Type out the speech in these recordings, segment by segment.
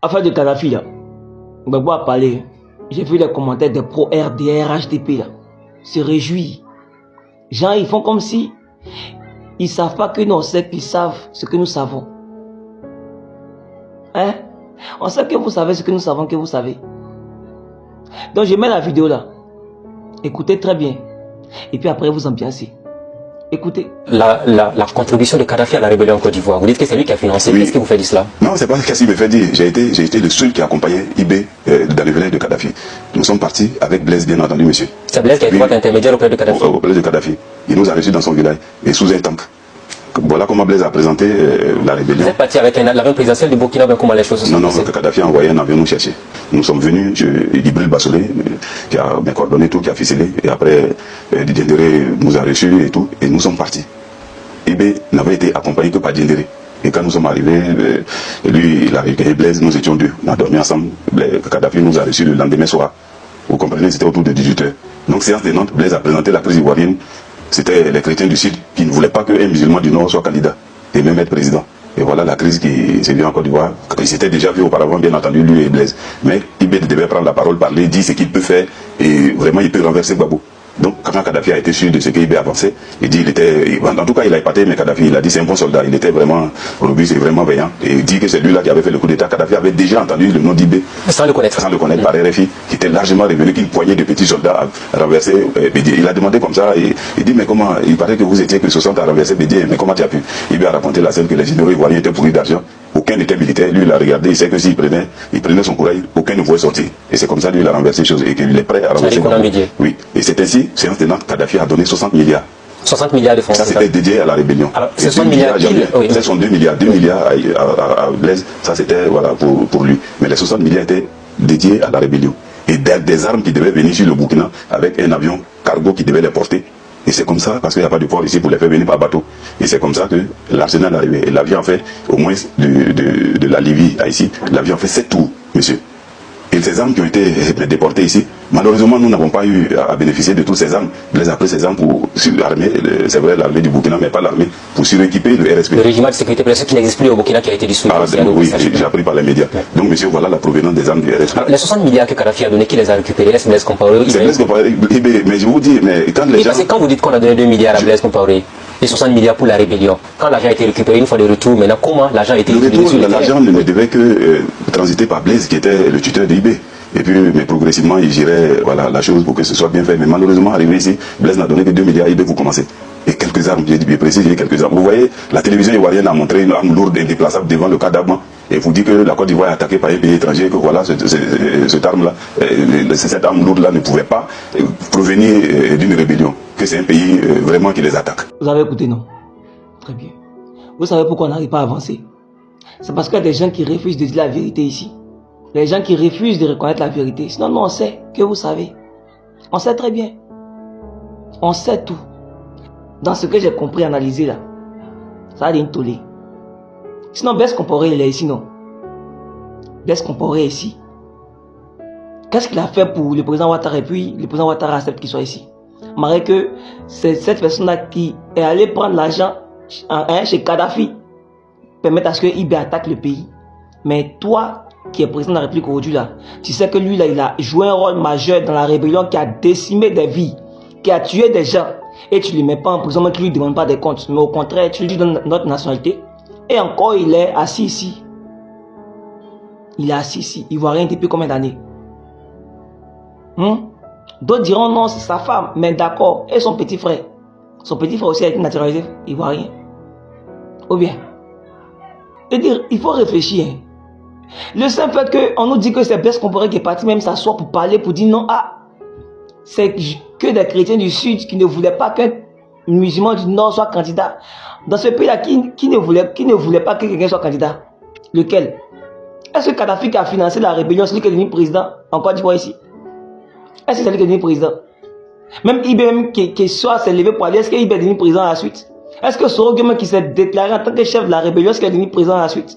Affaire de Kadhafi là, Gbagbo a parlé. J'ai vu les commentaires des pro-RDR, HDP là. Se réjouir. Gens, ils font comme si ils savent pas que nous on sait qu'ils savent ce que nous savons. Hein? On sait que vous savez ce que nous savons que vous savez. Donc je mets la vidéo là. Écoutez très bien. Et puis après vous ambiancez. Écoutez. La contribution de Kadhafi à la rébellion en Côte d'Ivoire, vous dites que c'est lui qui a financé. Oui. Qu'est-ce que vous faites de cela? Non, c'est pas ce qu'il me fait dire. J'ai été le seul qui accompagnait IB dans les village de Kadhafi. Nous sommes partis avec Blaise, bien entendu, monsieur. C'est Blaise qui a été intermédiaire auprès de Kadhafi? Auprès de Kadhafi. Il nous a reçus dans son village et sous un tank. Voilà comment Blaise a présenté la rébellion. Vous êtes parti avec l'avion présidentiel du Burkina, comment les choses se sont passées? Non, Kadhafi a envoyé un avion nous chercher. Nous sommes venus, Djibril Bassolé, qui a bien coordonné tout, qui a ficelé, et après Didier Ndéré nous a reçus et tout, et nous sommes partis. Ibé n'avait été accompagné que par Diendéré. Et quand nous sommes arrivés, lui, il a récupéré Blaise, nous étions deux. On a dormi ensemble. Kadhafi nous a reçus le lendemain soir. Vous comprenez, c'était autour de 18h. Donc, séance de Nantes, Blaise a présenté la crise ivoirienne. C'était les chrétiens du Sud qui ne voulaient pas qu'un musulman du Nord soit candidat et même être président. Et voilà la crise qui s'est vue en Côte d'Ivoire. Il s'était déjà vu auparavant, bien entendu, lui et Blaise. Mais Ibé devait prendre la parole, parler, dire ce qu'il peut faire et vraiment il peut renverser Gbagbo. Donc, quand Kadhafi a été sûr de ce qu'il avançait, il dit, en tout cas, il a épaté, mais Kadhafi, il a dit, c'est un bon soldat, il était vraiment robuste et vraiment vaillant. Et il dit que c'est lui-là qui avait fait le coup d'État. Kadhafi avait déjà entendu le nom d'Ibé. Sans le connaître. Sans le connaître par RFI, qui était largement révélé qu'une poignée de petits soldats a renversé Bédié. Il a demandé comme ça, et il dit, mais comment, il paraît que vous étiez que 60 à renverser Bédié, mais comment tu as pu? Ibé a raconté la scène que les généraux ivoiriens étaient pourris d'argent. Aucun n'était militaire, lui il a regardé, il sait que s'il prenait son courage, aucun ne pouvait sortir. Et c'est comme ça lui il a renversé les choses et qu'il est prêt à renverser. Oui, et c'est ainsi, séance de Nantes, Kadhafi a donné 60 milliards. 60 milliards de francs. Ça c'était dédié à la rébellion. Alors, ce 60 milliards, ce sont 2 milliards. 2 milliards à Blaise, ça c'était voilà, pour lui. Mais les 60 milliards étaient dédiés à la rébellion. Et des armes qui devaient venir sur le Burkina avec un avion cargo qui devait les porter. Et c'est comme ça, parce qu'il n'y a pas de port ici pour les faire venir par bateau. Et c'est comme ça que l'arsenal est arrivé. Et l'avion a fait, au moins de la Libye à ici, l'avion a fait 7 tours, monsieur. Et ces armes qui ont été déportées ici, malheureusement, nous n'avons pas eu à bénéficier de toutes ces armes. Blaise a pris ces armes pour l'armée, c'est vrai, l'armée du Burkina, mais pas l'armée, pour suréquiper le RSP. Le régiment de sécurité précieuse qui n'existe plus au Burkina, qui a été dissous. Oui, j'ai appris par les médias. Donc, monsieur, voilà la provenance des armes du RSP. Alors, les 60 milliards que Kadhafi a donné, qui les a récupérés? Est-ce Blaise Compaoré? C'est Blaise Compaoré, mais je vous dis, mais quand les gens... Parce que quand vous dites qu'on a donné 2 milliards à Blaise Compaoré, les 60 milliards pour la rébellion, quand l'argent a été récupéré une fois de retour, maintenant, comment l'argent a été utilisé? L'argent ne devait que transiter par Blaise, qui était le tuteur d'IB. Et puis, mais progressivement, il gérait voilà, la chose pour que ce soit bien fait. Mais malheureusement, arrivé ici, Blaise n'a donné que 2 milliards, IB, vous commencez. Et quelques armes, j'ai dit bien précis, j'ai quelques armes. Vous voyez, la télévision ivoirienne a montré une arme lourde et indéplaçable devant le cas d'Abman. Et vous dit que la Côte d'Ivoire est attaquée par un pays étranger, que voilà, cette arme-là, cette arme lourde-là ne pouvait pas provenir d'une rébellion. Que c'est un pays vraiment qui les attaque. Vous avez écouté, non? Très bien. Vous savez pourquoi on n'arrive pas à avancer? C'est parce qu'il y a des gens qui refusent de dire la vérité ici. Les gens qui refusent de reconnaître la vérité. Sinon, nous, on sait que vous savez. On sait très bien. On sait tout. Dans ce que j'ai compris, analysé là, ça a une tollée. Sinon, Blaise Compaoré, il est ici, non? Blaise Compaoré est ici. Qu'est-ce qu'il a fait pour le président Ouattara et puis le président Ouattara accepte qu'il soit ici? Marre que c'est cette personne-là qui est allée prendre l'argent chez Kadhafi, permettre à ce que IB attaque le pays. Mais toi, qui est président de la République aujourd'hui là, tu sais que lui là, il a joué un rôle majeur dans la rébellion qui a décimé des vies, qui a tué des gens, et tu ne le mets pas en prison, mais tu ne lui demandes pas des comptes, mais au contraire, tu lui dis notre nationalité, et encore il est assis ici. Il est assis ici, il ne voit rien depuis combien d'années? D'autres diront non, c'est sa femme, mais d'accord, et son petit frère. Son petit frère aussi a été naturalisé ivoirien. Ou bien, c'est-à-dire, il faut réfléchir. Le simple fait qu'on nous dit que c'est Blaise Compaoré qui est parti même s'asseoir pour parler, pour dire non, c'est que des chrétiens du Sud qui ne voulaient pas qu'un musulman du Nord soit candidat. Dans ce pays-là, qui ne voulait pas que quelqu'un soit candidat? Lequel? Est-ce que Kadhafi qui a financé la rébellion, c'est lui qui est devenu président en Côte d'Ivoire ici? Est-ce que c'est lui qui est devenu président? Même IBM qui soit s'est levé pour aller, est-ce qu'il est devenu président à la suite? Est-ce que Soro Guema qui s'est déclaré en tant que chef de la rébellion, est-ce qu'il est devenu président à la suite?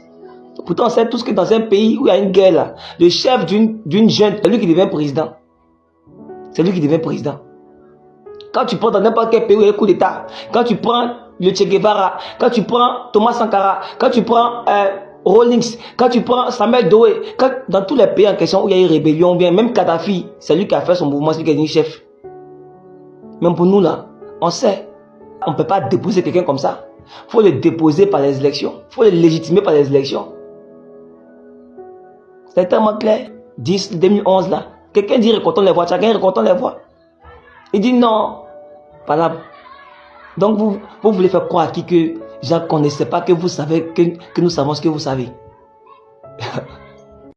Pourtant, on sait tous que dans un pays où il y a une guerre, là, le chef d'une jeune, c'est lui qui devient président. C'est lui qui devient président. Quand tu prends dans n'importe quel pays où il y a un coup d'État, quand tu prends le Che Guevara, quand tu prends Thomas Sankara, quand tu prends Rawlings, quand tu prends Samuel Doe, dans tous les pays en question où il y a eu rébellion, bien même Kadhafi, c'est lui qui a fait son mouvement, c'est lui qui est devenu chef. Même pour nous là, on sait, on ne peut pas déposer quelqu'un comme ça. Il faut le déposer par les élections, il faut le légitimer par les élections. C'est tellement clair. 2011 là, quelqu'un dit récoltons les voix, chacun récoltons les voix. Il dit non, pas là. Donc vous voulez faire croire à qui que Jacques ne connaissait pas, que vous savez, que nous savons ce que vous savez.